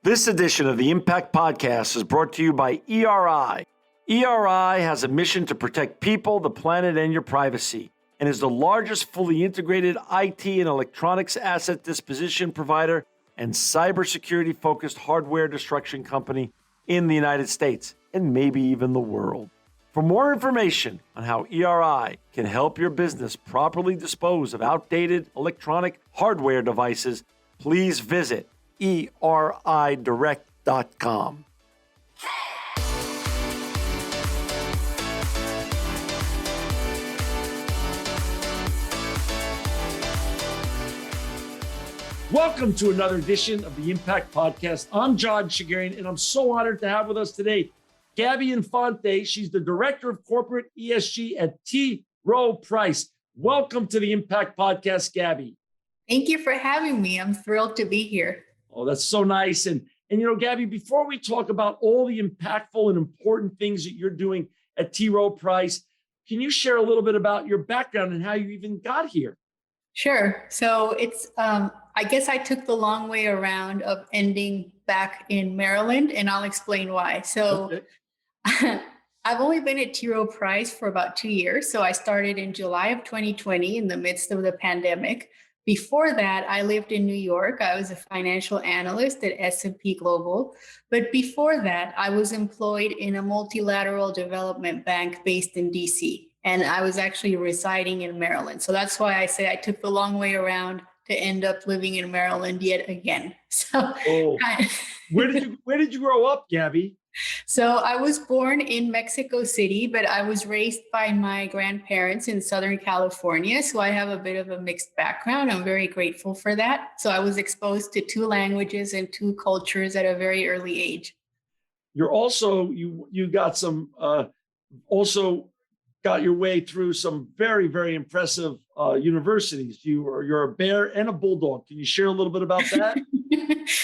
This edition of the Impact Podcast is brought to you by ERI. ERI has a mission to protect people, the planet, and your privacy, and is the largest fully integrated IT and electronics asset disposition provider and cybersecurity-focused hardware destruction company in the United States, and maybe even the world. For more information on how ERI can help your business properly dispose of outdated electronic hardware devices, please visit eridirect.com. Welcome to another edition of the Impact Podcast. I'm John Shegerian, and I'm so honored to have with us today Gabby Infante. She's the Director of Corporate ESG at Rowe. Welcome to the Impact Podcast, Gabby. Thank you for having me. I'm thrilled to be here. Oh, that's so nice. And you know, Gabby, before we talk about all the impactful and important things that you're doing at Rowe, can you share a little bit about your background and how you even got here? Sure. So it's, I guess I took the long way around of ending back in Maryland, and I'll explain why. So okay. I've only been at Rowe for about 2 years. So I started in July of 2020 in the midst of the pandemic. Before that, I lived in New York. I was a financial analyst at S&P Global. But before that, I was employed in a multilateral development bank based in DC. And I was actually residing in Maryland. So that's why I say I took the long way around to end up living in Maryland yet again. So where did you grow up, Gabby? So I was born in Mexico City, but I was raised by my grandparents in Southern California. So I have a bit of a mixed background. I'm very grateful for that. So I was exposed to 2 languages and 2 cultures at a very early age. You're also, you got some, also got your way through some very, very impressive universities. You're a bear and a bulldog. Can you share a little bit about that?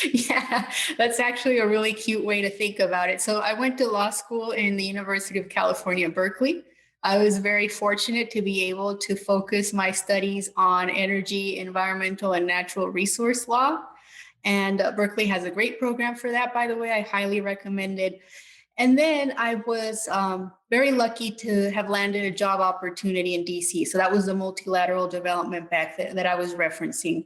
Yeah, that's actually a really cute way to think about it. So I went to law school in the University of California, Berkeley. I was very fortunate to be able to focus my studies on energy, environmental, and natural resource law. And Berkeley has a great program for that, by the way. I highly recommend it. And then I was very lucky to have landed a job opportunity in DC. So that was the multilateral development bank that I was referencing.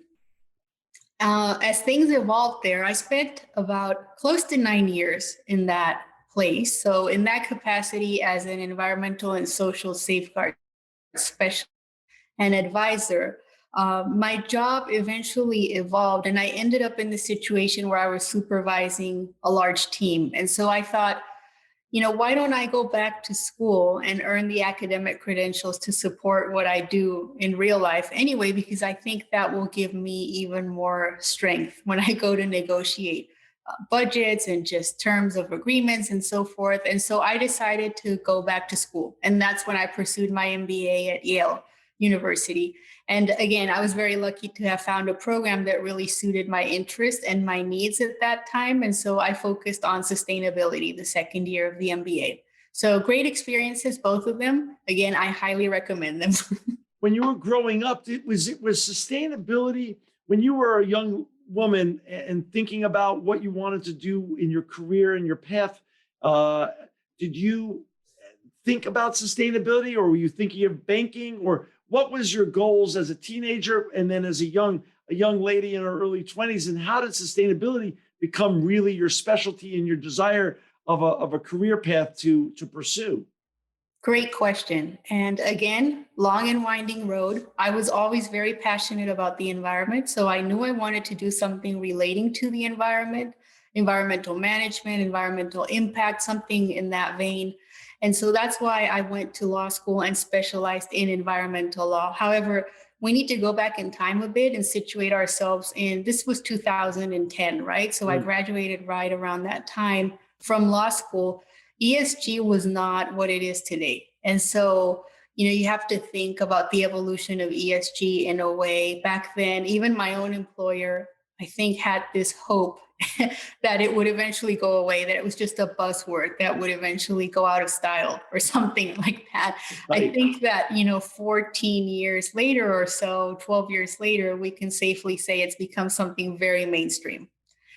As things evolved there, I spent about close to 9 years in that place. So in that capacity as an environmental and social safeguard specialist and advisor, my job eventually evolved, and I ended up in the situation where I was supervising a large team. And so I thought, you know, why don't I go back to school and earn the academic credentials to support what I do in real life anyway, because I think that will give me even more strength when I go to negotiate budgets and just terms of agreements and so forth. And so I decided to go back to school. And that's when I pursued my MBA at Yale University. And again, I was very lucky to have found a program that really suited my interests and my needs at that time. And so I focused on sustainability the second year of the MBA. So great experiences, both of them. Again, I highly recommend them. When you were growing up, was sustainability, when you were a young woman and thinking about what you wanted to do in your career and your path, did you think about sustainability, or were you thinking of banking, or what was your goals as a teenager and then as a young lady in her early 20s? And how did sustainability become really your specialty and your desire of a career path to pursue? Great question. And again, long and winding road. I was always very passionate about the environment. So I knew I wanted to do something relating to the environment, environmental management, environmental impact, something in that vein. And so that's why I went to law school and specialized in environmental law. However, we need to go back in time a bit and situate ourselves in, this was 2010, right? So I graduated right around that time from law school. ESG was not what it is today. And so, you know, you have to think about the evolution of ESG in a way. Back then, even my own employer, I think, had this hope that it would eventually go away, that it was just a buzzword that would eventually go out of style or something like that. Right. I think that, 14 years later or so, 12 years later, we can safely say it's become something very mainstream.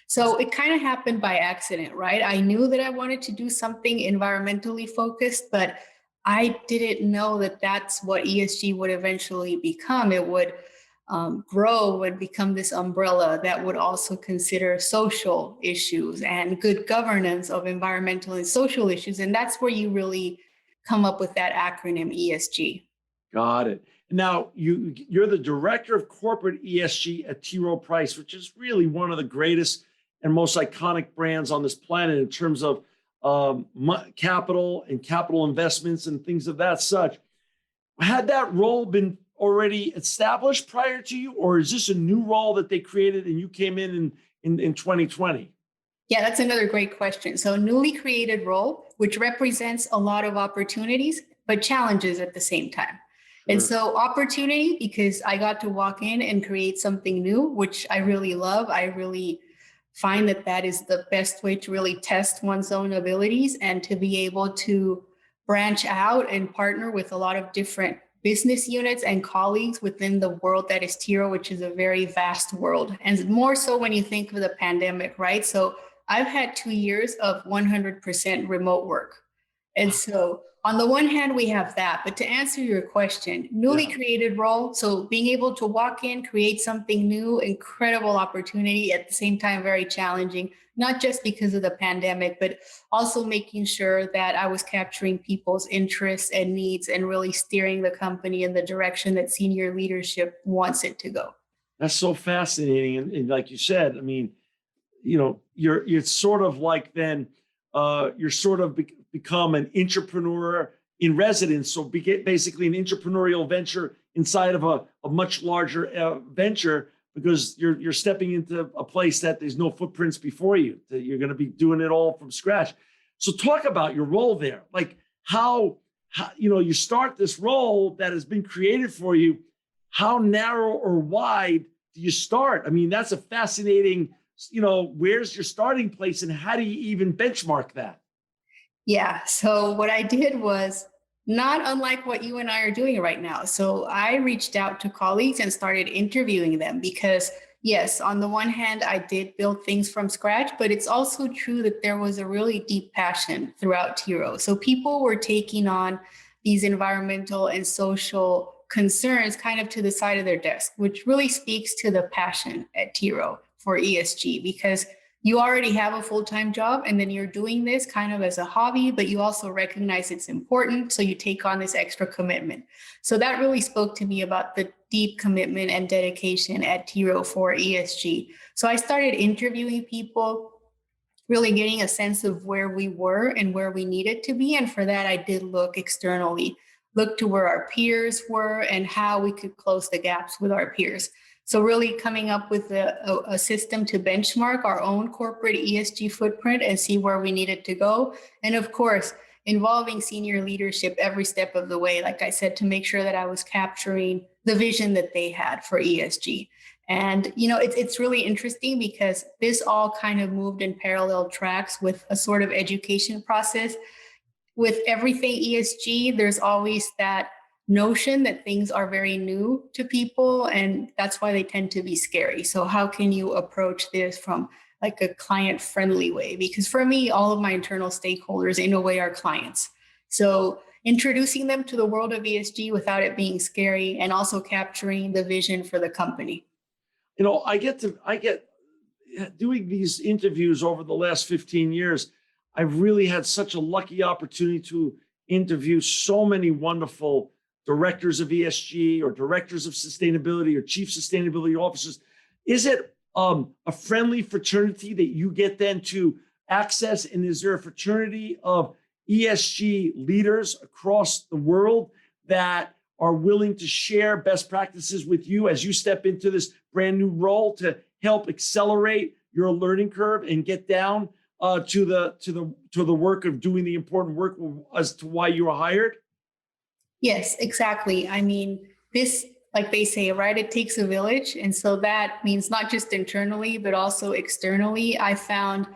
So it kind of happened by accident, right? I knew that I wanted to do something environmentally focused, but I didn't know that that's what ESG would eventually become. It would grow and become this umbrella that would also consider social issues and good governance of environmental and social issues. And that's where you really come up with that acronym ESG. Got it. Now, you're the director of corporate ESG at T. Rowe Price, which is really one of the greatest and most iconic brands on this planet in terms of capital and capital investments and things of that such. Had that role been already established prior to you, or is this a new role that they created and you came in 2020? Yeah, that's another great question. So, newly created role, which represents a lot of opportunities, but challenges at the same time. And so, opportunity, because I got to walk in and create something new, which I really love. I really find that that is the best way to really test one's own abilities and to be able to branch out and partner with a lot of different business units and colleagues within the world that is T. Rowe, which is a very vast world. And more so when you think of the pandemic, right? So I've had 2 years of 100% remote work. And so on the one hand, we have that. But to answer your question, newly created role. So being able to walk in, create something new, incredible opportunity, at the same time, very challenging, not just because of the pandemic, but also making sure that I was capturing people's interests and needs and really steering the company in the direction that senior leadership wants it to go. That's so fascinating. And like you said, I mean, you're sort of like then you're sort of become an entrepreneur in residence. So basically an entrepreneurial venture inside of a much larger venture, because you're stepping into a place that there's no footprints before you, that you're going to be doing it all from scratch. So talk about your role there, like how you start this role that has been created for you. How narrow or wide do you start? I mean, that's a fascinating, where's your starting place and how do you even benchmark that? Yeah. So what I did was not unlike what you and I are doing right now. So I reached out to colleagues and started interviewing them because, yes, on the one hand, I did build things from scratch, but it's also true that there was a really deep passion throughout T. Rowe. So people were taking on these environmental and social concerns kind of to the side of their desk, which really speaks to the passion at T. Rowe for ESG, because you already have a full-time job and then you're doing this kind of as a hobby, but you also recognize it's important. So you take on this extra commitment. So that really spoke to me about the deep commitment and dedication at T. Rowe for ESG. So I started interviewing people, really getting a sense of where we were and where we needed to be. And for that, I did look externally, look to where our peers were and how we could close the gaps with our peers. So really coming up with a system to benchmark our own corporate ESG footprint and see where we needed to go. And of course, involving senior leadership every step of the way, like I said, to make sure that I was capturing the vision that they had for ESG. And, it's really interesting because this all kind of moved in parallel tracks with a sort of education process. With everything ESG, there's always that notion that things are very new to people, and that's why they tend to be scary. So how can you approach this from like a client friendly way? Because for me, all of my internal stakeholders in a way are clients. So introducing them to the world of ESG without it being scary and also capturing the vision for the company. I get doing these interviews over the last 15 years. I've really had such a lucky opportunity to interview so many wonderful directors of ESG or directors of sustainability or chief sustainability officers. Is it a friendly fraternity that you get then to access? And is there a fraternity of ESG leaders across the world that are willing to share best practices with you as you step into this brand new role to help accelerate your learning curve and get down to the work of doing the important work as to why you were hired? Yes, exactly. I mean, this, like they say, right, it takes a village. And so that means not just internally, but also externally. I found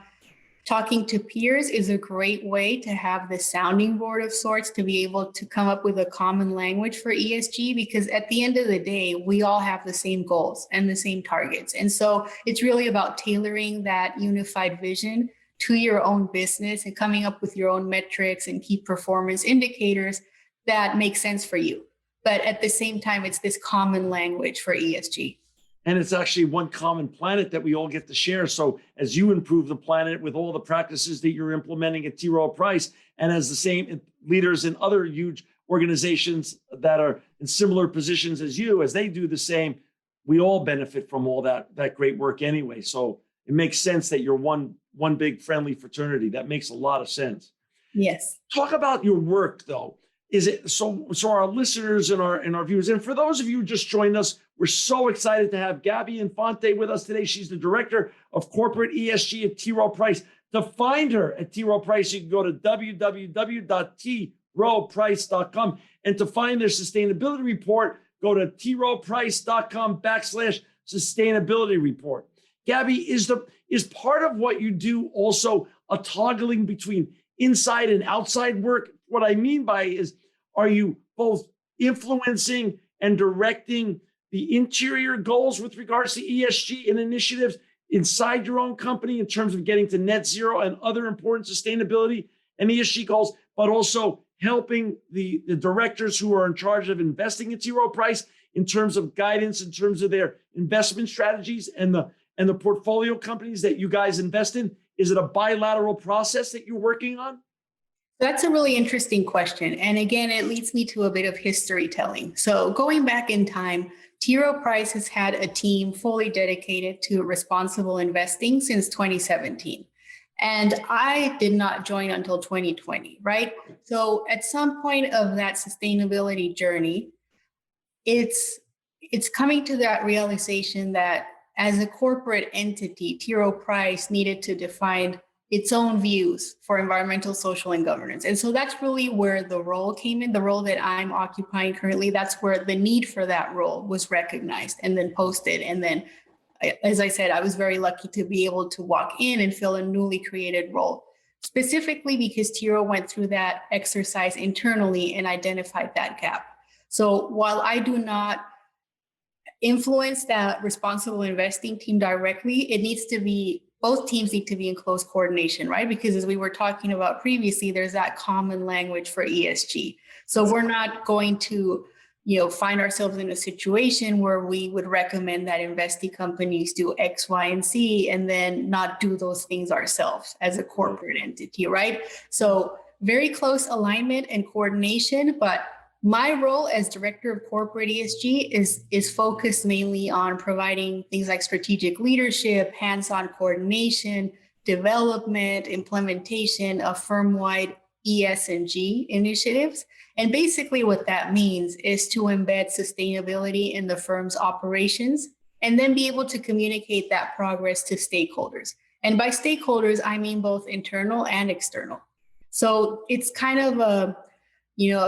talking to peers is a great way to have the sounding board of sorts to be able to come up with a common language for ESG, because at the end of the day, we all have the same goals and the same targets. And so it's really about tailoring that unified vision to your own business and coming up with your own metrics and key performance indicators that make sense for you. But at the same time, it's this common language for ESG. And it's actually one common planet that we all get to share. So as you improve the planet with all the practices that you're implementing at T. Rowe Price, and as the same leaders in other huge organizations that are in similar positions as you, as they do the same, we all benefit from all that great work anyway. So it makes sense that you're one big friendly fraternity. That makes a lot of sense. Yes. Talk about your work, though. Is it so our listeners and our viewers, and for those of you who just joined us, we're so excited to have Gabby Infante with us today. She's the director of corporate ESG at T. Rowe Price. To find her at T. Rowe Price, you can go to www.troweprice.com. And to find their sustainability report, go to troweprice.com/sustainability report. Gabby, is part of what you do also a toggling between inside and outside work? What I mean by is, are you both influencing and directing the interior goals with regards to ESG and initiatives inside your own company in terms of getting to net zero and other important sustainability and ESG goals, but also helping the directors who are in charge of investing in T. Rowe Price in terms of guidance, in terms of their investment strategies and the portfolio companies that you guys invest in? Is it a bilateral process that you're working on? That's a really interesting question. And again, it leads me to a bit of history telling. So going back in time, T. Rowe Price has had a team fully dedicated to responsible investing since 2017. And I did not join until 2020, right? So at some point of that sustainability journey, it's coming to that realization that as a corporate entity, T. Rowe Price needed to define its own views for environmental, social, and governance. And so that's really where the role came in, the role that I'm occupying currently. That's where the need for that role was recognized and then posted. And then, as I said, I was very lucky to be able to walk in and fill a newly created role, specifically because T. Rowe went through that exercise internally and identified that gap. So while I do not influence that responsible investing team directly, it needs to be, both teams need to be in close coordination, right? Because as we were talking about previously, there's that common language for ESG. So we're not going to, find ourselves in a situation where we would recommend that investee companies do X, Y, and Z, and then not do those things ourselves as a corporate entity, right? So very close alignment and coordination, but my role as director of corporate ESG is focused mainly on providing things like strategic leadership, hands-on coordination, development, implementation of firm-wide ES&G initiatives. And basically what that means is to embed sustainability in the firm's operations and then be able to communicate that progress to stakeholders. And by stakeholders, I mean both internal and external. So it's kind of a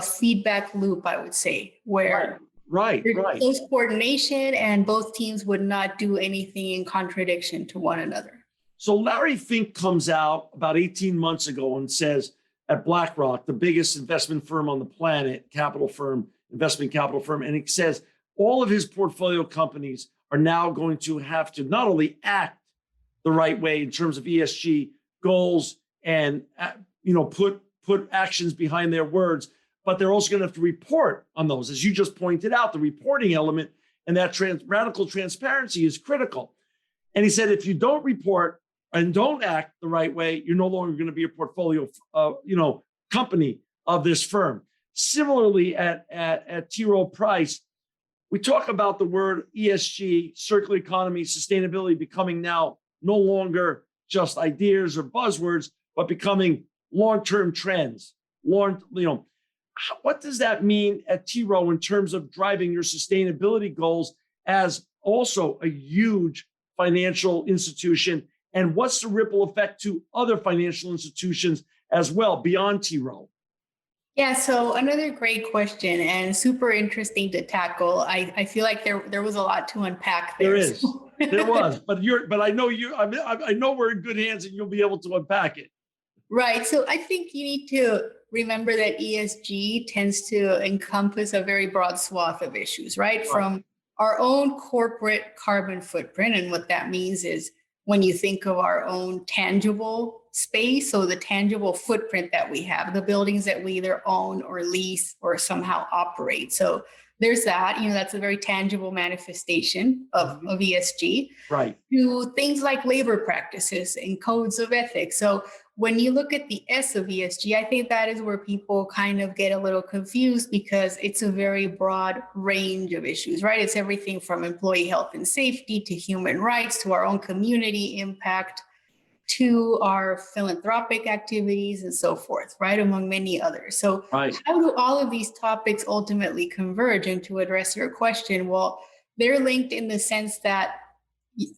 feedback loop, I would say, where right. Close coordination and both teams would not do anything in contradiction to one another. So Larry Fink comes out about 18 months ago and says at BlackRock, the biggest investment firm on the planet, investment capital firm, and he says all of his portfolio companies are now going to have to not only act the right way in terms of ESG goals and put actions behind their words, but they're also going to have to report on those. As you just pointed out, the reporting element and that radical transparency is critical. And he said, if you don't report and don't act the right way, you're no longer going to be a portfolio, company of this firm. Similarly, at T. Rowe Price, we talk about the word ESG, circular economy, sustainability becoming now no longer just ideas or buzzwords, but becoming long-term trends. What does that mean at T. Rowe in terms of driving your sustainability goals as also a huge financial institution? And what's the ripple effect to other financial institutions as well beyond T. Rowe? Yeah, so another great question and super interesting to tackle. I feel like there was a lot to unpack There there. is, there was, but I know you. I know we're in good hands, and you'll be able to unpack it. Right. So I think you need to remember that ESG tends to encompass a very broad swath of issues, right? Right. From our own corporate carbon footprint. And what that means is when you think of our own tangible space, so the tangible footprint that we have, the buildings that we either own or lease or somehow operate. So there's that, that's a very tangible manifestation of ESG, Right. to things like labor practices and codes of ethics. So when you look at the S of ESG, I think that is where people kind of get a little confused because it's a very broad range of issues, right? It's everything from employee health and safety to human rights to our own community impact to our philanthropic activities and so forth, right? Among many others. So, Right. how do all of these topics ultimately converge? And to address your question, well, they're linked in the sense that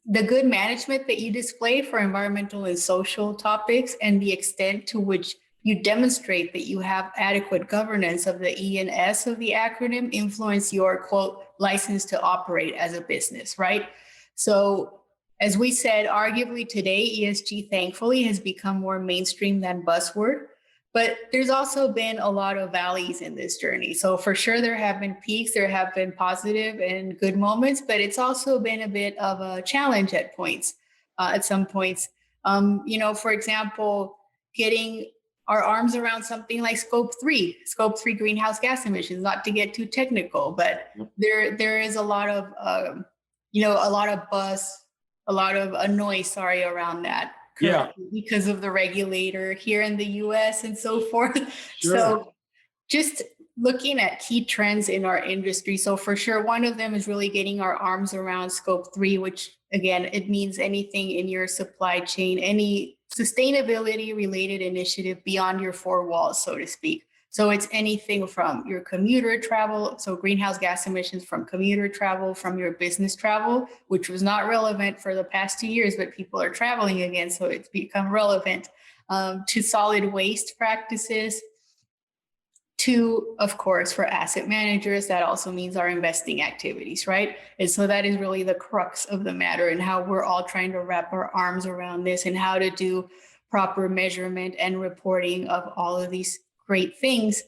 the good management that you display for environmental and social topics and the extent to which you demonstrate that you have adequate governance of the E and S of the acronym influence your quote license to operate as a business, right? So as we said, arguably today, ESG thankfully has become more mainstream than buzzword. But there's also been a lot of valleys in this journey. So for sure, there have been peaks, there have been positive and good moments, but it's also been a bit of a challenge at points, at some points. For example, getting our arms around something like scope three greenhouse gas emissions, not to get too technical, but there is a lot of, a lot of buzz, a lot of noise, sorry, around that because of the regulator here in the US and so forth. Sure. So just looking at key trends in our industry. So for sure, one of them is really getting our arms around scope 3, which again, it means anything in your supply chain, any sustainability related initiative beyond your four walls, so to speak. So it's anything from your commuter travel, so greenhouse gas emissions from commuter travel, from your business travel, which was not relevant for the past 2 years, but people are traveling again, so it's become relevant, to solid waste practices, to, of course, for asset managers, that also means our investing activities, right? And so that is really the crux of the matter and how we're all trying to wrap our arms around this and how to do proper measurement and reporting of all of these great things.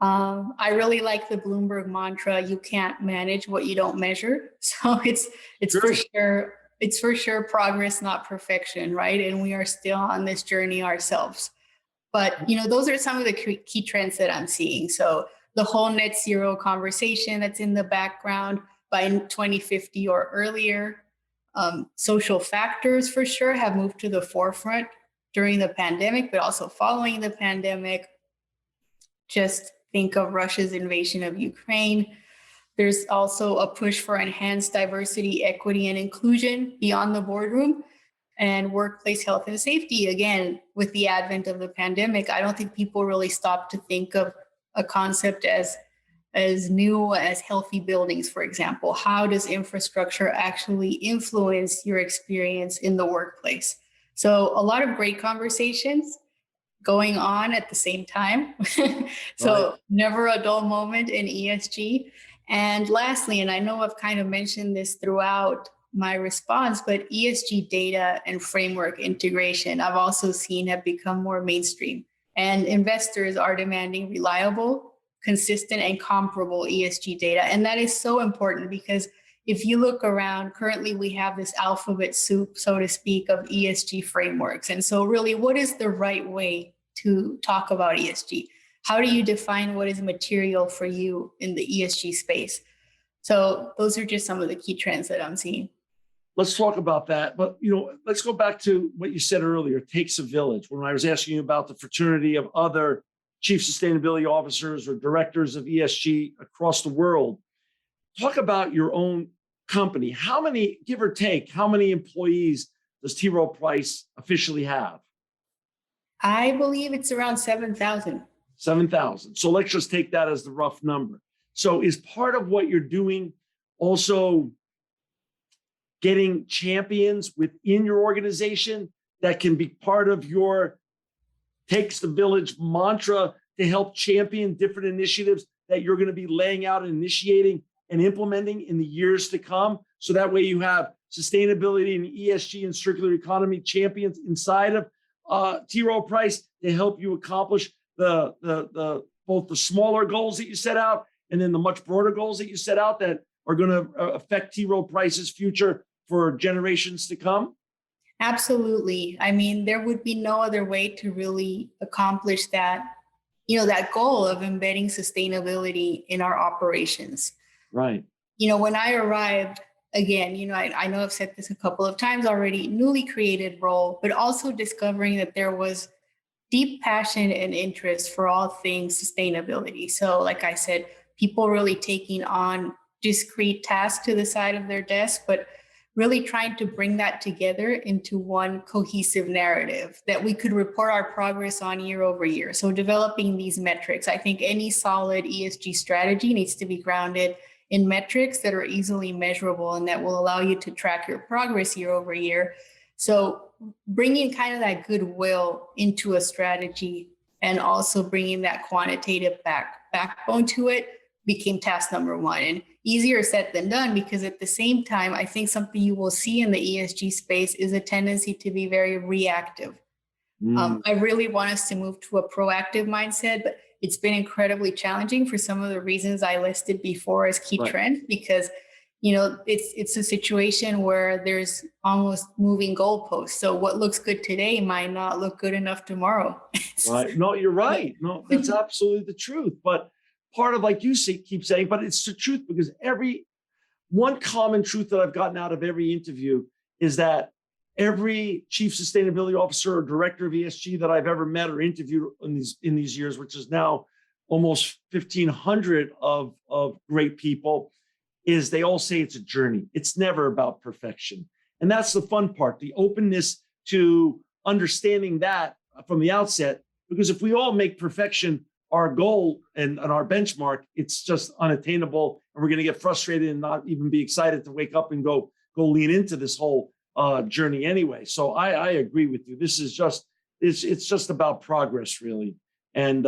I really like the Bloomberg mantra, you can't manage what you don't measure. So it's for sure progress, not perfection, right? And we are still on this journey ourselves. But those are some of the key trends that I'm seeing. So the whole net zero conversation that's in the background by 2050 or earlier. Social factors for sure have moved to the forefront during the pandemic, but also following the pandemic. Just think of Russia's invasion of Ukraine. There's also a push for enhanced diversity, equity, and inclusion beyond the boardroom. And workplace health and safety, again, with the advent of the pandemic, I don't think people really stopped to think of a concept as new as healthy buildings, for example. How does infrastructure actually influence your experience in the workplace? So a lot of great conversations going on at the same time. So never a dull moment in ESG. And lastly, and I know I've kind of mentioned this throughout my response, but ESG data and framework integration, I've also seen have become more mainstream. And investors are demanding reliable, consistent, and comparable ESG data. And that is so important because if you look around, currently we have this alphabet soup, so to speak, of ESG frameworks. And so really, what is the right way to talk about ESG? How do you define what is material for you in the ESG space? So those are just some of the key trends that I'm seeing. Let's talk about that. But, let's go back to what you said earlier. It takes a village. When I was asking you about the fraternity of other chief sustainability officers or directors of ESG across the world, talk about your own company. How many, give or take, how many employees does T. Rowe Price officially have? I believe it's around 7,000. 7,000. So let's just take that as the rough number. So is part of what you're doing also getting champions within your organization that can be part of your takes the village mantra to help champion different initiatives that you're going to be laying out and initiating and implementing in the years to come? So that way you have sustainability and ESG and circular economy champions inside of T. Rowe Price to help you accomplish the both the smaller goals that you set out and then the much broader goals that you set out that are going to affect T. Rowe Price's future for generations to come? Absolutely. I mean, there would be no other way to really accomplish that, that goal of embedding sustainability in our operations. Right. When I arrived, again, I know I've said this a couple of times already, newly created role, but also discovering that there was deep passion and interest for all things sustainability. So like I said, people really taking on discrete tasks to the side of their desk, but really trying to bring that together into one cohesive narrative that we could report our progress on year over year. So developing these metrics, I think any solid ESG strategy needs to be grounded in metrics that are easily measurable and that will allow you to track your progress year over year. So bringing kind of that goodwill into a strategy and also bringing that quantitative backbone to it became task number one, and easier said than done, because at the same time, I think something you will see in the ESG space is a tendency to be very reactive. I really want us to move to a proactive mindset, but it's been incredibly challenging for some of the reasons I listed before as key trends, because it's a situation where there's almost moving goalposts. So what looks good today might not look good enough tomorrow. Right. No, you're right. No, that's absolutely the truth. But part of, like you keep saying, but it's the truth, because one common truth that I've gotten out of every interview is that every chief sustainability officer or director of ESG that I've ever met or interviewed in these years, which is now almost 1,500 of great people, is they all say it's a journey. It's never about perfection. And that's the fun part, the openness to understanding that from the outset, because if we all make perfection our goal and our benchmark, it's just unattainable. And we're going to get frustrated and not even be excited to wake up and go lean into this whole journey anyway. So I agree with you. This is it's just about progress, really. And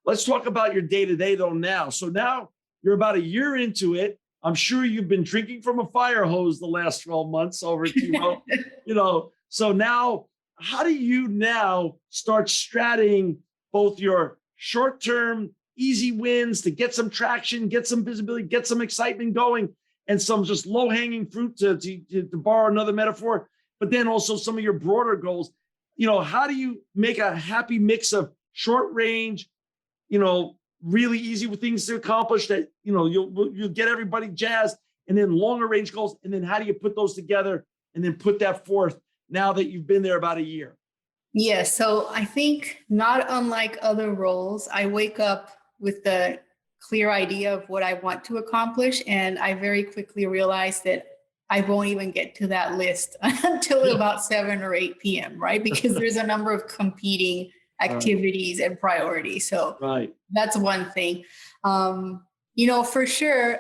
let's talk about your day-to-day though now. So now you're about a year into it. I'm sure you've been drinking from a fire hose the last 12 months over at T-Rowe. So now, how do you now start straddling both your short-term easy wins to get some traction, get some visibility, get some excitement going, and some just low-hanging fruit to borrow another metaphor, but then also some of your broader goals? How do you make a happy mix of short range, really easy with things to accomplish that, you'll get everybody jazzed, and then longer range goals? And then how do you put those together and then put that forth now that you've been there about a year? Yeah, so I think not unlike other roles, I wake up with the clear idea of what I want to accomplish. And I very quickly realize that I won't even get to that list until about 7 or 8 p.m., right? Because there's a number of competing activities and priorities. So that's one thing. For sure,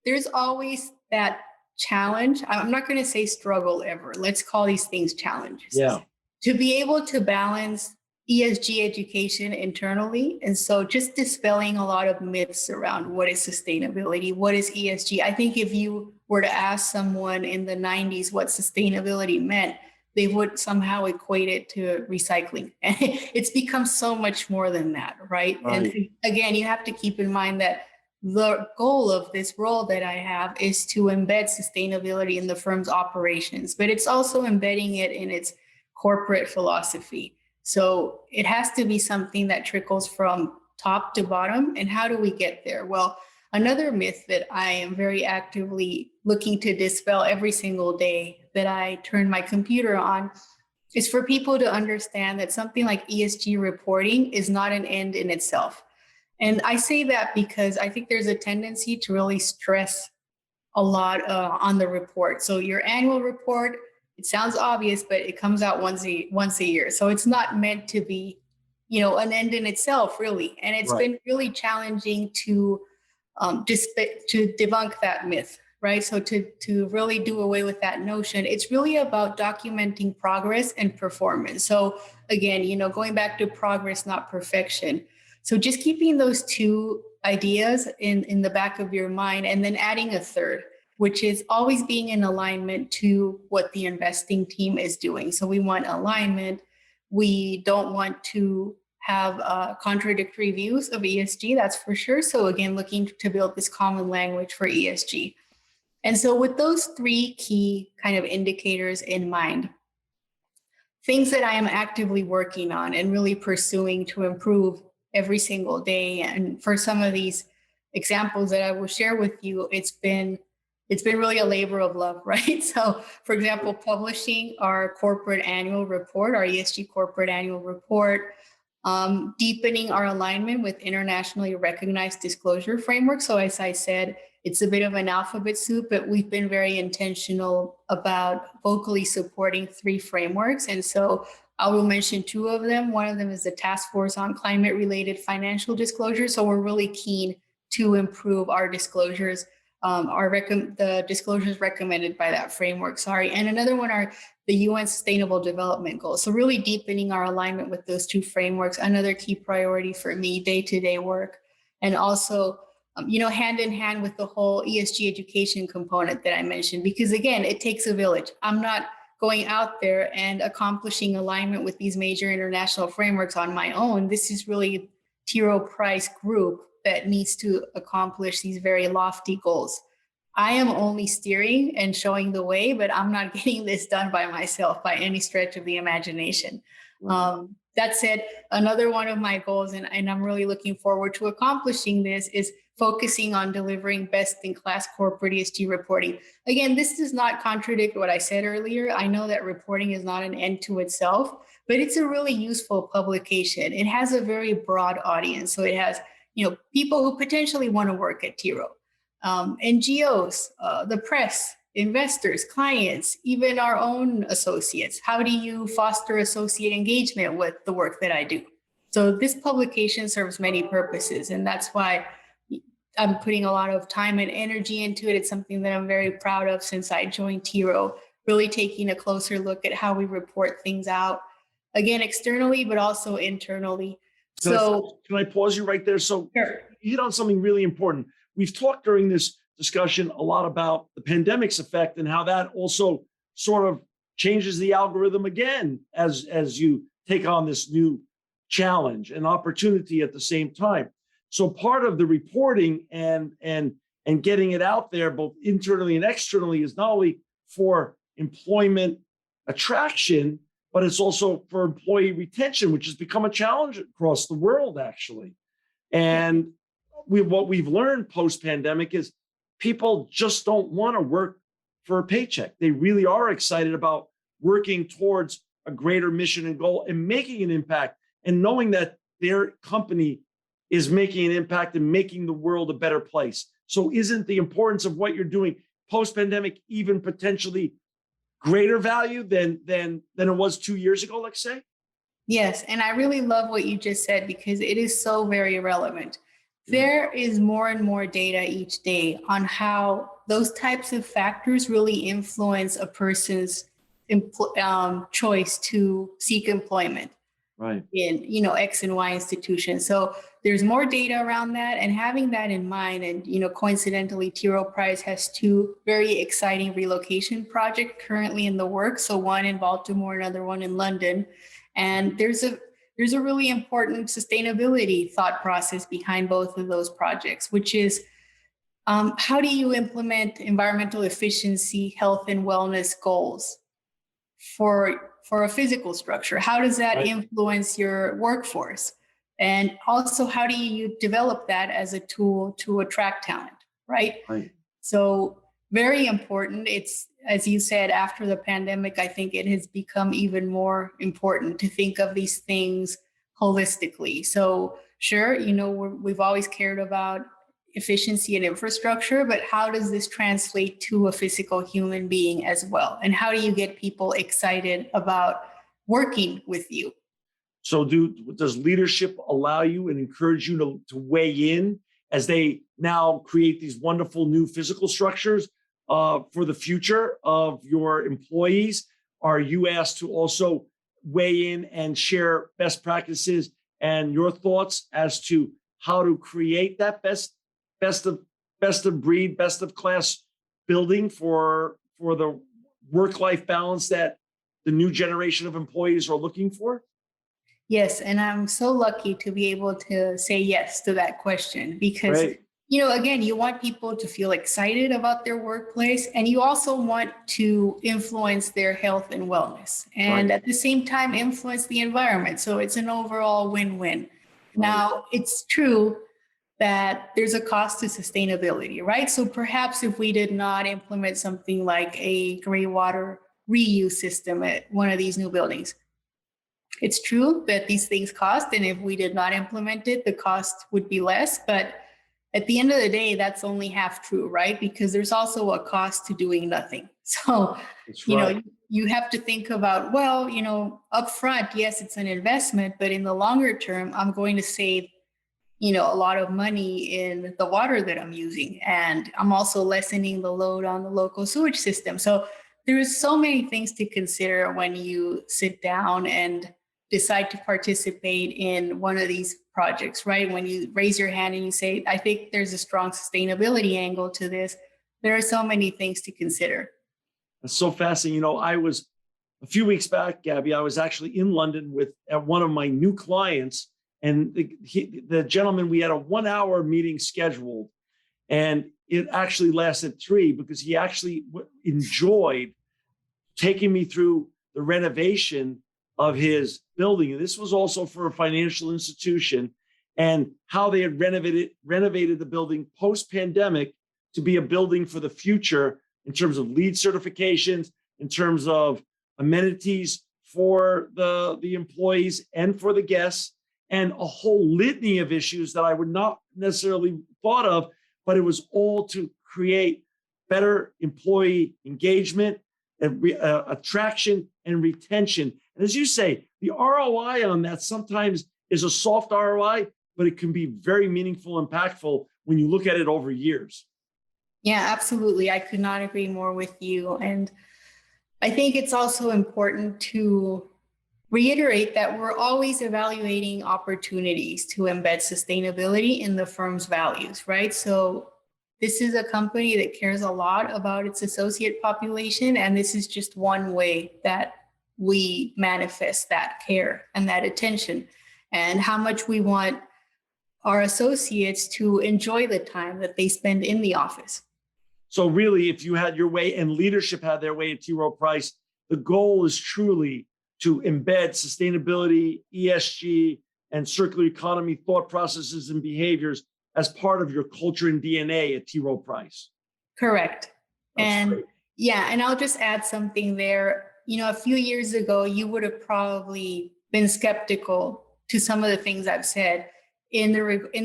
there's always that challenge. I'm not going to say struggle ever. Let's call these things challenges. Yeah. To be able to balance ESG education internally. And so just dispelling a lot of myths around what is sustainability, what is ESG. I think if you were to ask someone in the 90s what sustainability meant, they would somehow equate it to recycling. And it's become so much more than that, right? And again, you have to keep in mind that the goal of this role that I have is to embed sustainability in the firm's operations, but it's also embedding it in its corporate philosophy. So it has to be something that trickles from top to bottom. And how do we get there? Well, another myth that I am very actively looking to dispel every single day that I turn my computer on is for people to understand that something like ESG reporting is not an end in itself. And I say that because I think there's a tendency to really stress a lot on the report. So your annual report, it sounds obvious, but it comes out once a year. So it's not meant to be, an end in itself, really. And it's been really challenging to debunk that myth, right? So to really do away with that notion, it's really about documenting progress and performance. So again, going back to progress, not perfection. So just keeping those two ideas in the back of your mind, and then adding a third, which is always being in alignment to what the investing team is doing. So we want alignment. We don't want to have contradictory views of ESG, that's for sure. So again, looking to build this common language for ESG. And so with those three key kind of indicators in mind, things that I am actively working on and really pursuing to improve every single day. And for some of these examples that I will share with you, it's been really a labor of love, right? So for example, publishing our corporate annual report, our ESG corporate annual report, deepening our alignment with internationally recognized disclosure frameworks. So as I said, it's a bit of an alphabet soup, but we've been very intentional about vocally supporting three frameworks. And so I will mention two of them. One of them is the Task Force on Climate-Related Financial Disclosure. So we're really keen to improve our disclosures, the disclosures recommended by that framework, and another one are the UN Sustainable Development Goals. So really deepening our alignment with those two frameworks, another key priority for me, day-to-day work, and also hand in hand with the whole ESG education component that I mentioned, because again, it takes a village. I'm not going out there and accomplishing alignment with these major international frameworks on my own. This is really T. Rowe Price group that needs to accomplish these very lofty goals. I am only steering and showing the way, but I'm not getting this done by myself by any stretch of the imagination. Right. That said, another one of my goals, and I'm really looking forward to accomplishing this, is focusing on delivering best-in-class corporate ESG reporting. Again, this does not contradict what I said earlier. I know that reporting is not an end to itself, but it's a really useful publication. It has a very broad audience. So it has people who potentially want to work at T. Rowe, NGOs, the press, investors, clients, even our own associates. How do you foster associate engagement with the work that I do? So this publication serves many purposes, and that's why I'm putting a lot of time and energy into it. It's something that I'm very proud of since I joined T. Rowe, really taking a closer look at how we report things out, again, externally, but also internally. Can I pause you right there? So sure. You hit on something really important. We've talked during this discussion a lot about the pandemic's effect and how that also sort of changes the algorithm again as you take on this new challenge and opportunity at the same time. So part of the reporting and getting it out there, both internally and externally, is not only for employment attraction, but it's also for employee retention, which has become a challenge across the world, actually. And what we've learned post-pandemic is people just don't want to work for a paycheck. They really are excited about working towards a greater mission and goal and making an impact, and knowing that their company is making an impact and making the world a better place. So isn't the importance of what you're doing post-pandemic even potentially greater value than it was 2 years ago, let's say? Yes, and I really love what you just said, because it is so very relevant. There is more and more data each day on how those types of factors really influence a person's choice to seek employment, right, in X and Y institutions. So there's more data around that, and having that in mind. And coincidentally, T. Rowe Price has two very exciting relocation projects currently in the works. So one in Baltimore, another one in London, and there's a really important sustainability thought process behind both of those projects, which is how do you implement environmental efficiency, health, and wellness goals for a physical structure? How does that influence your workforce? And also, how do you develop that as a tool to attract talent, right? So very important. It's, as you said, after the pandemic, I think it has become even more important to think of these things holistically. So sure, we've always cared about efficiency and infrastructure, but how does this translate to a physical human being as well? And how do you get people excited about working with you? So does leadership allow you and encourage you to weigh in as they now create these wonderful new physical structures for the future of your employees? Are you asked to also weigh in and share best practices and your thoughts as to how to create that best of breed, best of class building for the work-life balance that the new generation of employees are looking for? Yes, and I'm so lucky to be able to say yes to that question because, Right. again, you want people to feel excited about their workplace and you also want to influence their health and wellness and Right. at the same time influence the environment. So it's an overall win-win. Right. Now, it's true that there's a cost to sustainability, right? So perhaps if we did not implement something like a gray water reuse system at one of these new buildings, it's true that these things cost, and if we did not implement it, the cost would be less. But at the end of the day, that's only half true, right? Because there's also a cost to doing nothing. So, That's right. you have to think about, well, upfront, yes, it's an investment, but in the longer term, I'm going to save, a lot of money in the water that I'm using. And I'm also lessening the load on the local sewage system. So there's so many things to consider when you sit down and decide to participate in one of these projects, right? When you raise your hand and you say, I think there's a strong sustainability angle to this, there are so many things to consider. That's so fascinating. I was a few weeks back, Gabby, I was actually in London at one of my new clients, and the gentleman, we had a 1 hour meeting scheduled, and it actually lasted 3 because he actually enjoyed taking me through the renovation of his building. And this was also for a financial institution, and how they had renovated the building post-pandemic to be a building for the future in terms of LEED certifications, in terms of amenities for the employees and for the guests, and a whole litany of issues that I would not necessarily thought of, but it was all to create better employee engagement, attraction, and retention. And as you say, the ROI on that sometimes is a soft ROI, but it can be very meaningful, impactful when you look at it over years. Yeah, absolutely. I could not agree more with you. And I think it's also important to reiterate that we're always evaluating opportunities to embed sustainability in the firm's values, right? So this is a company that cares a lot about its associate population, and this is just one way that we manifest that care and that attention, and how much we want our associates to enjoy the time that they spend in the office. So really, if you had your way and leadership had their way at T. Rowe Price, the goal is truly to embed sustainability, ESG, and circular economy thought processes and behaviors as part of your culture and DNA at T. Rowe Price. Correct. That's and great. Yeah, and I'll just add something there. A few years ago, you would have probably been skeptical to some of the things I've said in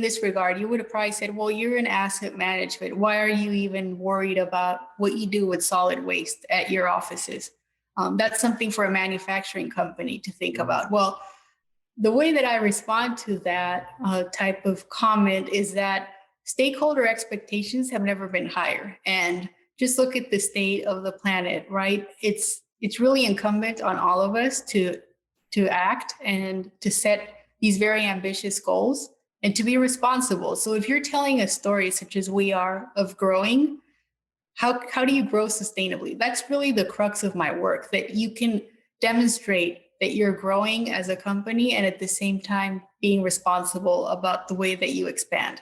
this regard. You would have probably said, well, you're in asset management. Why are you even worried about what you do with solid waste at your offices? That's something for a manufacturing company to think about. Well, the way that I respond to that type of comment is that stakeholder expectations have never been higher. And just look at the state of the planet, right? It's really incumbent on all of us to act and to set these very ambitious goals and to be responsible. So if you're telling a story such as we are of growing, how do you grow sustainably? That's really the crux of my work, that you can demonstrate that you're growing as a company and at the same time being responsible about the way that you expand.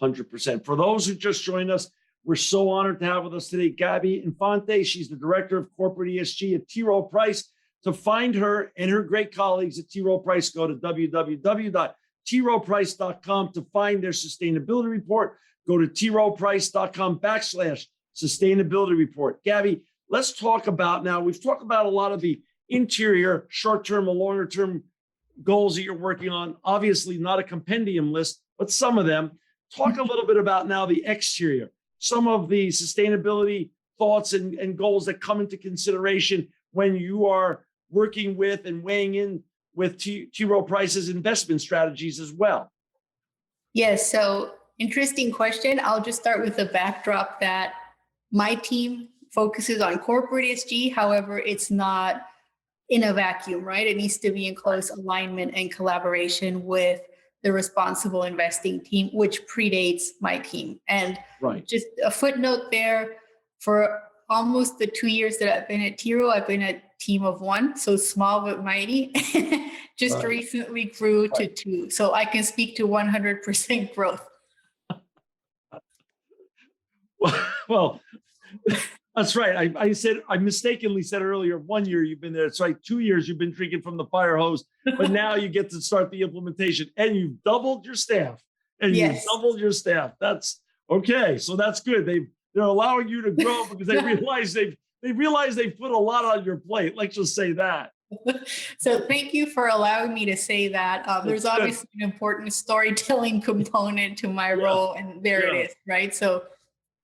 100%. For those who just joined us, we're so honored to have with us today Gaby Infante. She's the Director of Corporate ESG at T. Rowe Price. To find her and her great colleagues at T. Rowe Price, go to www.troweprice.com to find their sustainability report. Go to troweprice.com/sustainability report. Gaby, let's talk about now. We've talked about a lot of the interior, short-term and longer-term goals that you're working on. Obviously, not a compendium list, but some of them. Talk a little bit about now the exterior, some of the sustainability thoughts and goals that come into consideration when you are working with and weighing in with T. Rowe Price's investment strategies as well. Yes, so interesting question. I'll just start with the backdrop that my team focuses on corporate ESG. However, it's not in a vacuum, right? It needs to be in close alignment and collaboration with the responsible investing team, which predates my team. And Right. just a footnote there, for almost the 2 years that I've been at T. Rowe, I've been a team of one, so small but mighty. Just Right. recently grew to two. So I can speak to 100% growth. Well, that's right. I mistakenly said earlier, 1 year you've been there. It's right. 2 years you've been drinking from the fire hose, but now you get to start the implementation and you've doubled your staff Yes. That's okay. So that's good. They're allowing you to grow because they realize they've put a lot on your plate. Let's just say that. So thank you for allowing me to say that. There's obviously an important storytelling component to my role, and there it is, right? So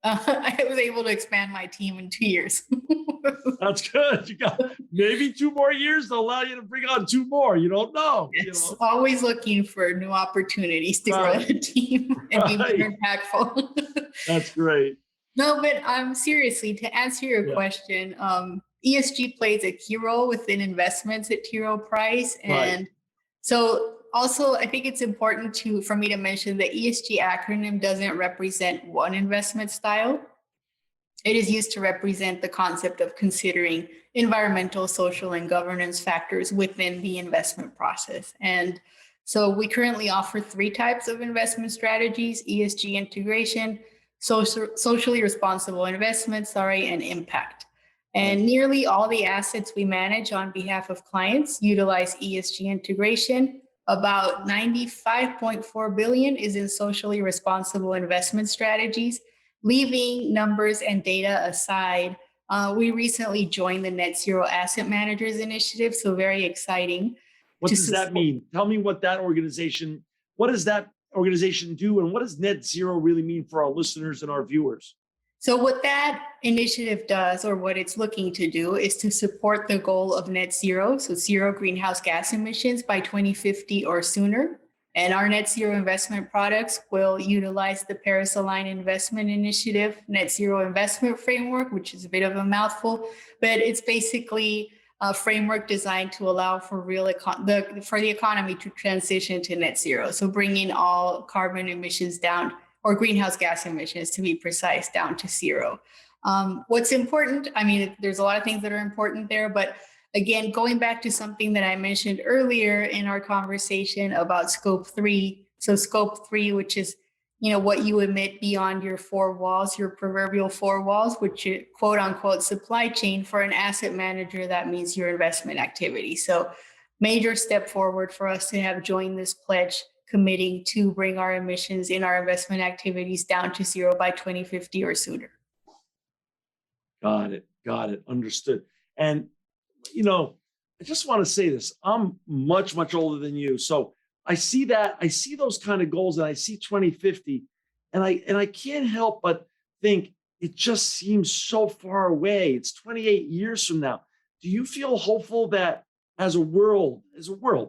I was able to expand my team in 2 years. That's good. You got maybe 2 more years to allow you to bring on 2 more. You don't know. Yes, always looking for new opportunities to grow the team and be more impactful. That's great. No, but seriously, to answer your question, ESG plays a key role within investments at T. Rowe Price. And so also, I think it's important for me to mention the ESG acronym doesn't represent one investment style. It is used to represent the concept of considering environmental, social, and governance factors within the investment process. And so we currently offer 3 types of investment strategies: ESG integration, socially responsible investments, and impact. And nearly all the assets we manage on behalf of clients utilize ESG integration. About 95.4 billion is in socially responsible investment strategies. Leaving numbers and data aside, we recently joined the Net Zero Asset Managers Initiative, so very exciting. What does that mean? Tell me what does that organization do, and what does net zero really mean for our listeners and our viewers? So what that initiative does, or what it's looking to do, is to support the goal of net zero, so zero greenhouse gas emissions by 2050 or sooner. And our net zero investment products will utilize the Paris Aligned Investment Initiative Net Zero Investment Framework, which is a bit of a mouthful, but it's basically a framework designed to allow for the economy to transition to net zero. So bringing all carbon emissions down, or greenhouse gas emissions to be precise, down to zero. What's important, there's a lot of things that are important there, but again, going back to something that I mentioned earlier in our conversation about scope 3. So scope 3, which is, what you emit beyond your 4 walls, your proverbial 4 walls, which is quote unquote supply chain. For an asset manager, that means your investment activity. So major step forward for us to have joined this pledge, committing to bring our emissions in our investment activities down to zero by 2050 or sooner. Got it. Understood. And, I just want to say this. I'm much, much older than you. So I see those kind of goals, and I see 2050, and I can't help but think it just seems so far away. It's 28 years from now. Do you feel hopeful that as a world,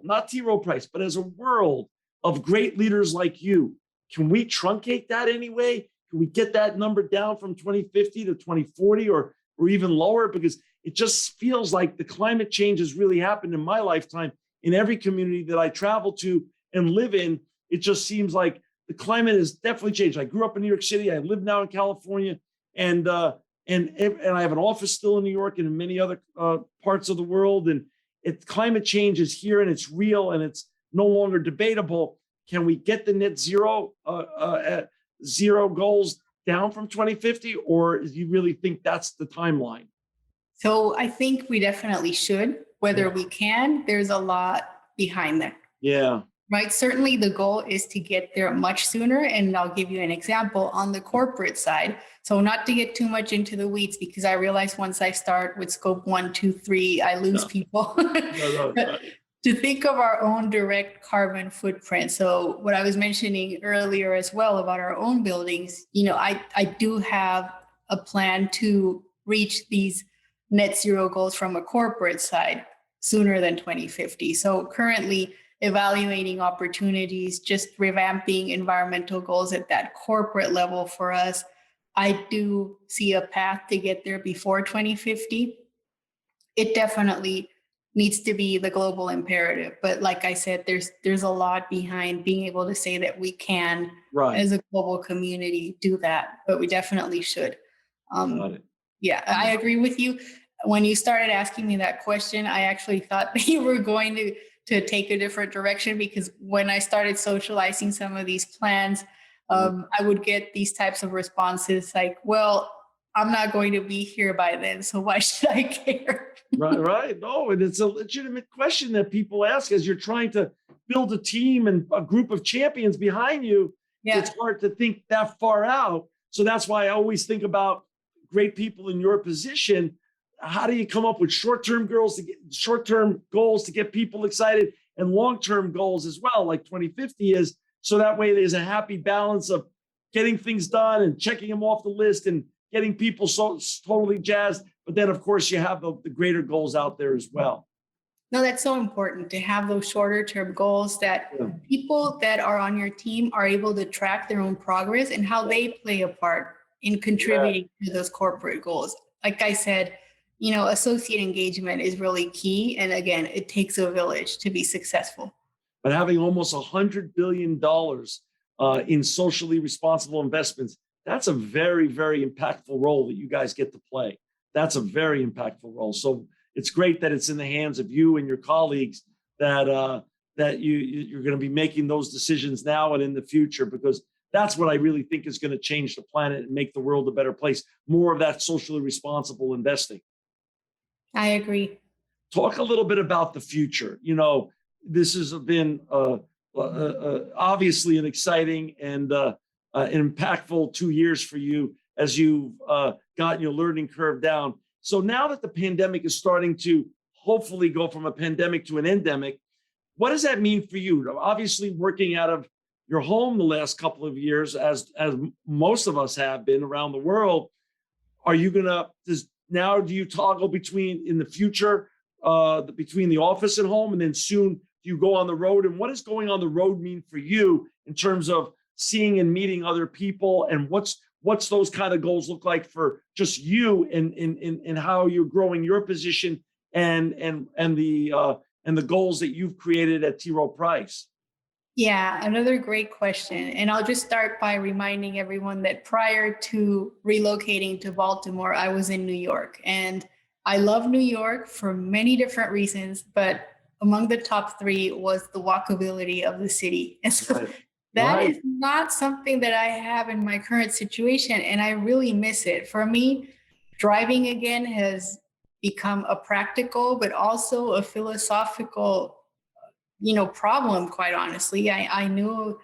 not T. Rowe Price, but as a world of great leaders like you, can we truncate that anyway? Can we get that number down from 2050 to 2040 or even lower? Because it just feels like the climate change has really happened in my lifetime. In every community that I travel to and live in, it just seems like the climate has definitely changed. I grew up in New York City. I live now in California, and I have an office still in New York and in many other parts of the world. And climate change is here, and it's real, and it's no longer debatable. Can we get the net zero zero goals down from 2050, or do you really think that's the timeline? So I think we definitely should. Whether we can, there's a lot behind that. Yeah. Right. Certainly the goal is to get there much sooner. And I'll give you an example on the corporate side. So not to get too much into the weeds, because I realize once I start with scope 1, 2, 3, I lose people. To think of our own direct carbon footprint. So what I was mentioning earlier as well about our own buildings, I do have a plan to reach these net zero goals from a corporate side sooner than 2050. So currently evaluating opportunities, just revamping environmental goals at that corporate level for us. I do see a path to get there before 2050. It definitely needs to be the global imperative. But like I said, there's a lot behind being able to say that we can, Right. as a global community, do that, but we definitely should. Got it. Yeah, I agree with you. When you started asking me that question, I actually thought that you were going to take a different direction, because when I started socializing some of these plans, I would get these types of responses like, well, I'm not going to be here by then, so why should I care? Right. No, and it's a legitimate question that people ask as you're trying to build a team and a group of champions behind you. Yeah. It's hard to think that far out. So that's why I always think about great people in your position. How do you come up with short-term goals to get people excited, and long-term goals as well, like 2050 is, so that way there's a happy balance of getting things done and checking them off the list and getting people so totally jazzed. But then, of course, you have the greater goals out there as well. No, that's so important to have those shorter term goals that people that are on your team are able to track their own progress and how they play a part in contributing to those corporate goals. Like I said, associate engagement is really key. And again, it takes a village to be successful. But having almost $100 billion in socially responsible investments, that's a very, very impactful role that you guys get to play. That's a very impactful role. So it's great that it's in the hands of you and your colleagues that you're going to be making those decisions now and in the future, because that's what I really think is going to change the planet and make the world a better place. More of that socially responsible investing. I agree. Talk a little bit about the future. This has been obviously an exciting and an impactful 2 years for you as you've gotten your learning curve down. So now that the pandemic is starting to hopefully go from a pandemic to an endemic, what does that mean for you? Obviously, working out of your home the last couple of years, as most of us have been around the world, are you do you toggle between in the future between the office and home, and then soon do you go on the road? And what does going on the road mean for you in terms of seeing and meeting other people, and what's those kind of goals look like for just you and how you're growing your position and the goals that you've created at T. Rowe Price? Yeah, another great question. And I'll just start by reminding everyone that prior to relocating to Baltimore, I was in New York. And I love New York for many different reasons, but among the top three was the walkability of the city. And so that is not something that I have in my current situation, and I really miss it. For me, driving again has become a practical, but also a philosophical, problem, quite honestly. I knew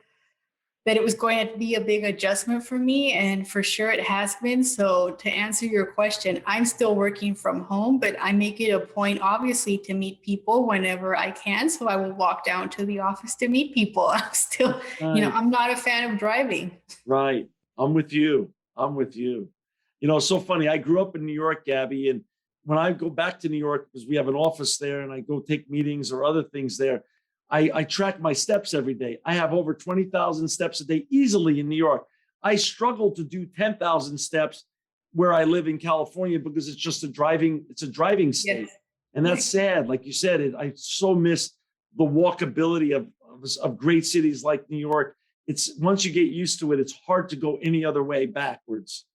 that it was going to be a big adjustment for me, and for sure it has been. So to answer your question, I'm still working from home, but I make it a point, obviously, to meet people whenever I can. So I will walk down to the office to meet people. I'm still, I'm not a fan of driving. Right. I'm with you. It's so funny. I grew up in New York, Gabby, and when I go back to New York, because we have an office there and I go take meetings or other things there, I track my steps every day. I have over 20,000 steps a day easily in New York. I struggle to do 10,000 steps where I live in California because it's just a driving state. Yes. And that's sad. Like you said, I so miss the walkability of great cities like New York. It's once you get used to it, it's hard to go any other way backwards.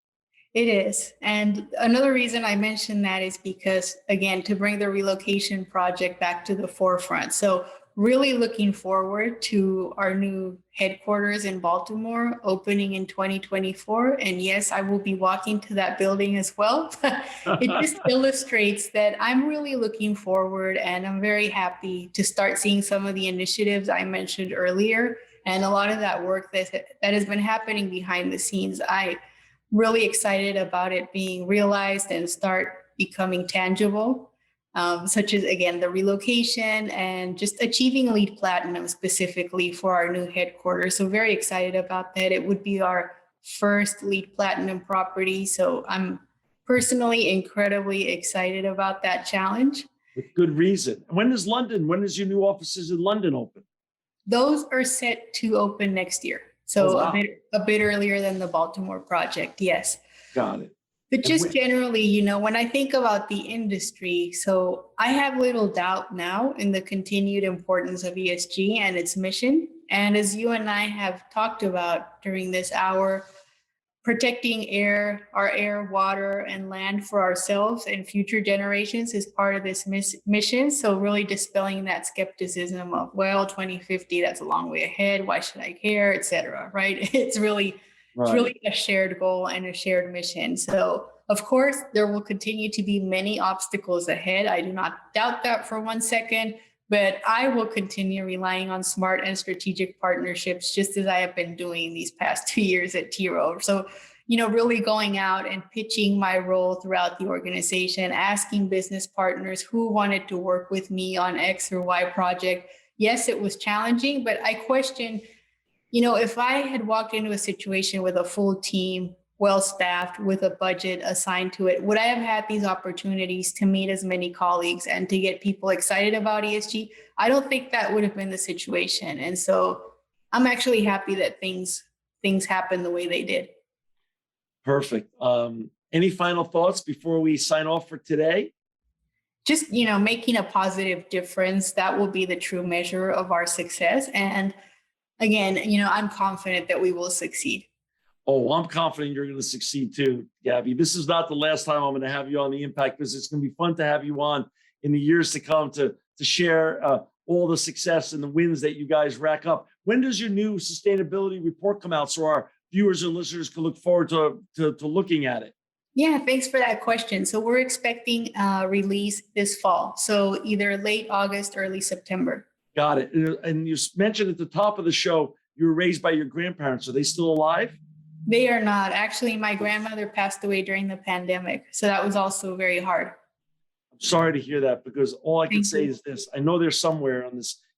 It is. And another reason I mentioned that is because, again, to bring the relocation project back to the forefront. So really looking forward to our new headquarters in Baltimore opening in 2024. And yes, I will be walking to that building as well. It just illustrates that I'm really looking forward, and I'm very happy to start seeing some of the initiatives I mentioned earlier. And a lot of that work that has been happening behind the scenes. I'm really excited about it being realized and start becoming tangible. Such as, again, the relocation and just achieving LEED Platinum specifically for our new headquarters. So very excited about that. It would be our first LEED Platinum property. So I'm personally incredibly excited about that challenge. With good reason. When does your new offices in London open? Those are set to open next year. So a bit earlier than the Baltimore project. Yes. Got it. But just generally, when I think about the industry, so I have little doubt now in the continued importance of ESG and its mission. And as you and I have talked about during this hour, protecting our air, water, and land for ourselves and future generations is part of this mission. So really dispelling that skepticism of, well, 2050, that's a long way ahead. Why should I care, et cetera, right? It's really a shared goal and a shared mission. So of course, there will continue to be many obstacles ahead. I do not doubt that for 1 second. But I will continue relying on smart and strategic partnerships, just as I have been doing these past 2 years at T. Rowe. So, really going out and pitching my role throughout the organization, asking business partners who wanted to work with me on X or Y project. Yes, it was challenging, but I questioned, if I had walked into a situation with a full team, well-staffed with a budget assigned to it, would I have had these opportunities to meet as many colleagues and to get people excited about ESG? I don't think that would have been the situation. And so I'm actually happy that things happened the way they did. Perfect. Any final thoughts before we sign off for today? Just, making a positive difference. That will be the true measure of our success. And again, I'm confident that we will succeed. Oh, I'm confident you're going to succeed too, Gabby. This is not the last time I'm going to have you on the Impact Business. It's going to be fun to have you on in the years to come to share all the success and the wins that you guys rack up. When does your new sustainability report come out so our viewers and listeners can look forward to looking at it? Yeah, thanks for that question. So we're expecting a release this fall. So either late August, early September. Got it. And you mentioned at the top of the show, you were raised by your grandparents. Are they still alive? They are not. Actually, my grandmother passed away during the pandemic. So that was also very hard. I'm sorry to hear that, because all I can say is this. I know they're somewhere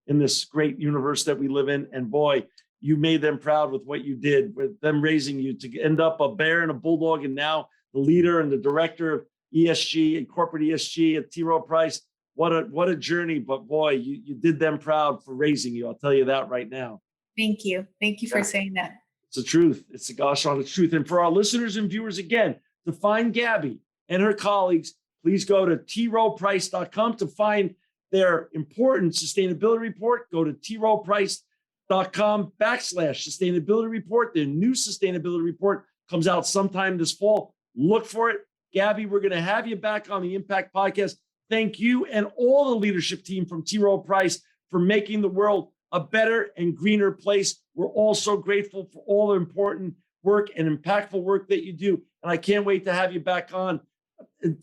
in this great universe that we live in. And boy, you made them proud with what you did, with them raising you to end up a bear and a bulldog, and now the leader and the director of ESG and corporate ESG at T. Rowe Price. What a journey. But boy, you did them proud for raising you. I'll tell you that right now. Thank you. Thank you for saying that. It's the truth. It's the gosh honest truth. And for our listeners and viewers, again, to find Gabby and her colleagues, please go to troweprice.com to find their important sustainability report. Go to troweprice.com/sustainability report. Their new sustainability report comes out sometime this fall. Look for it. Gabby, we're going to have you back on the Impact Podcast. Thank you and all the leadership team from T. Rowe Price for making the world a better and greener place. We're all so grateful for all the important work and impactful work that you do. And I can't wait to have you back on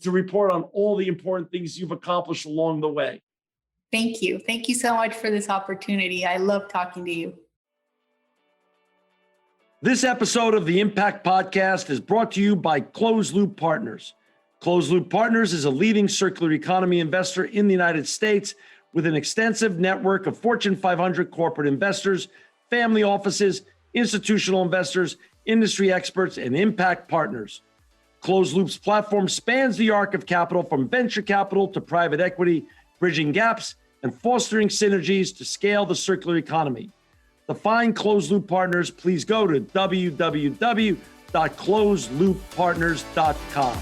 to report on all the important things you've accomplished along the way. Thank you. Thank you so much for this opportunity. I love talking to you. This episode of the Impact Podcast is brought to you by Closed Loop Partners. Closed Loop Partners is a leading circular economy investor in the United States with an extensive network of Fortune 500 corporate investors, family offices, institutional investors, industry experts, and impact partners. Closed Loop's platform spans the arc of capital from venture capital to private equity, bridging gaps and fostering synergies to scale the circular economy. To find Closed Loop Partners, please go to www.closedlooppartners.com.